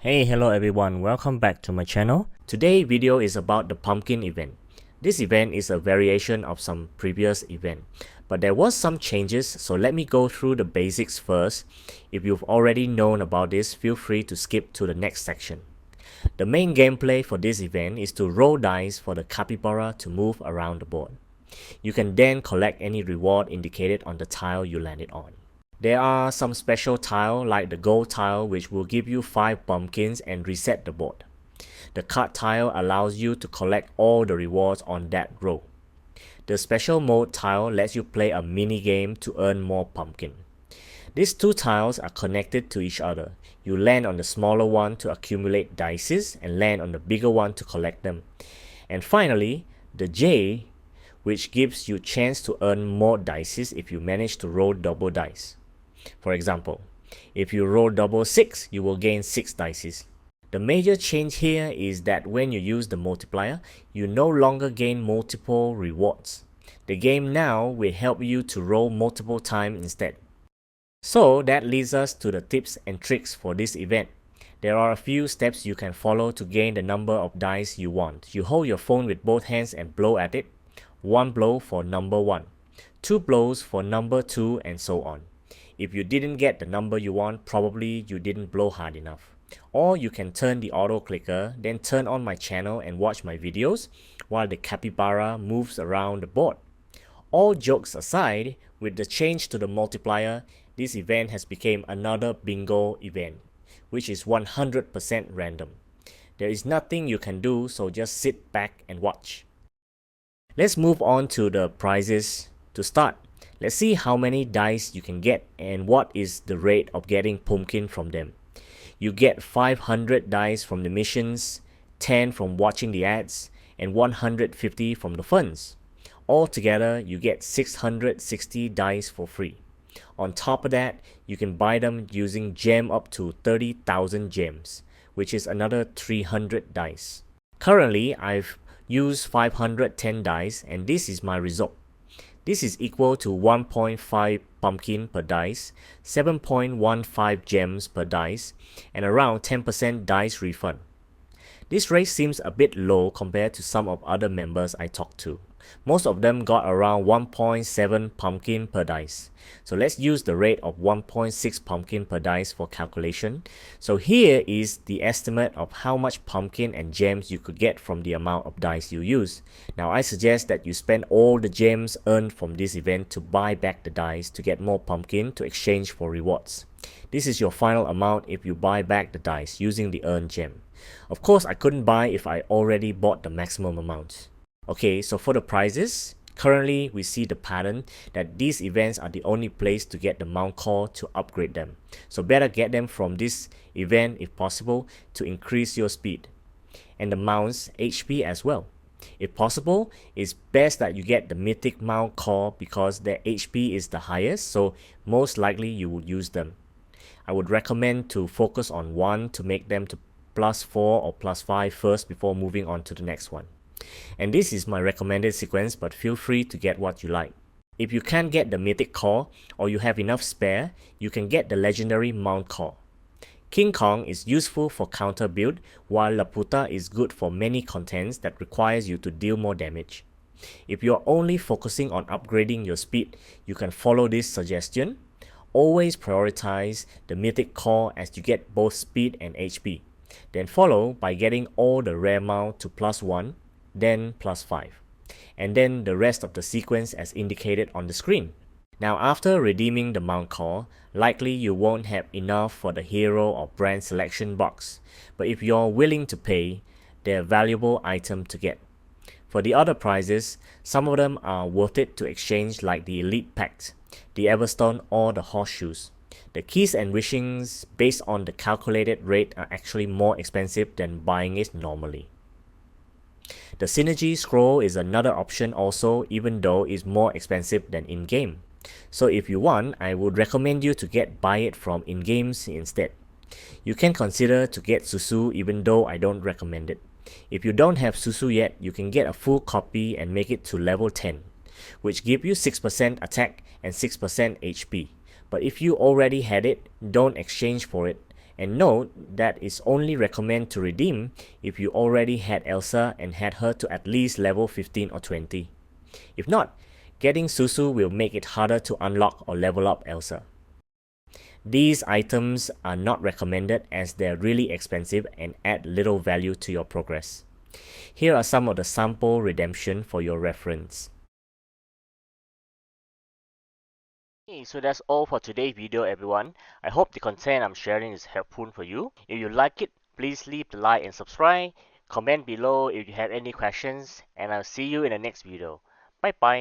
Hey, hello everyone, welcome back to my channel. Today's video is about the pumpkin event. This event is a variation of some previous event, but there was some changes, so let me go through the basics first. If you've already known about this, feel free to skip to the next section. The main gameplay for this event is to roll dice for the capybara to move around the board. You can then collect any reward indicated on the tile you landed on. There are some special tiles like the gold tile, which will give you 5 pumpkins and reset the board. The card tile allows you to collect all the rewards on that row. The special mode tile lets you play a mini game to earn more pumpkin. These two tiles are connected to each other. You land on the smaller one to accumulate dices and land on the bigger one to collect them. And finally, the J, which gives you chance to earn more dices if you manage to roll double dice. For example, if you roll double 6, you will gain 6 dices. The major change here is that when you use the multiplier, you no longer gain multiple rewards. The game now will help you to roll multiple times instead. So that leads us to the tips and tricks for this event. There are a few steps you can follow to gain the number of dice you want. You hold your phone with both hands and blow at it. 1 blow for number 1, 2 blows for number 2, and so on. If you didn't get the number you want, probably you didn't blow hard enough. Or you can turn the auto clicker, then turn on my channel and watch my videos while the capybara moves around the board. All jokes aside, with the change to the multiplier, this event has become another bingo event, which is 100% random. There is nothing you can do, so just sit back and watch. Let's move on to the prizes. To start, let's see how many dice you can get and what is the rate of getting pumpkin from them. You get 500 dice from the missions, 10 from watching the ads, and 150 from the funds. Altogether, you get 660 dice for free. On top of that, you can buy them using gem up to 30,000 gems, which is another 300 dice. Currently, I've used 510 dice and this is my result. This is equal to 1.5 pumpkin per dice, 7.15 gems per dice, and around 10% dice refund. This rate seems a bit low compared to some of other members I talked to. Most of them got around 1.7 pumpkin per dice. So let's use the rate of 1.6 pumpkin per dice for calculation. So here is the estimate of how much pumpkin and gems you could get from the amount of dice you use. Now I suggest that you spend all the gems earned from this event to buy back the dice to get more pumpkin to exchange for rewards. This is your final amount if you buy back the dice using the earned gem. Of course, I couldn't buy if I already bought the maximum amount. Okay, so for the prizes, currently we see the pattern that these events are the only place to get the mount core to upgrade them. So better get them from this event if possible to increase your speed. And the mounts HP as well. If possible, it's best that you get the mythic mount core because their HP is the highest, so most likely you would use them. I would recommend to focus on one to make them to +4 or +5 first before moving on to the next one. And this is my recommended sequence, but feel free to get what you like. If you can't get the mythic core or you have enough spare, you can get the legendary mount core. King Kong is useful for counter build, while Laputa is good for many contents that requires you to deal more damage. If you're only focusing on upgrading your speed, you can follow this suggestion. Always prioritize the mythic core as you get both speed and HP. Then follow by getting all the rare mount to +1, then +5, and then the rest of the sequence as indicated on the screen. Now after redeeming the mount core, likely you won't have enough for the hero or brand selection box, but if you're willing to pay, they're a valuable item to get. For the other prizes, some of them are worth it to exchange, like the elite packs, the Everstone, or the horseshoes. The keys and wishings based on the calculated rate are actually more expensive than buying it normally. The synergy scroll is another option also, even though it's more expensive than in-game. So if you want, I would recommend you to buy it from in-games instead. You can consider to get Susu, even though I don't recommend it. If you don't have Susu yet, you can get a full copy and make it to level 10, which give you 6% attack and 6% HP. But if you already had it, don't exchange for it And note that it's only recommended to redeem if you already had Elsa and had her to at least level 15 or 20. If not, getting Susu will make it harder to unlock or level up Elsa. These items are not recommended as they're really expensive and add little value to your progress. Here are some of the sample redemption for your reference. Okay, so that's all for today's video, everyone. I hope the content I'm sharing is helpful for you. If you like it, please leave the like and subscribe. Comment below if you have any questions, and I'll see you in the next video. Bye bye.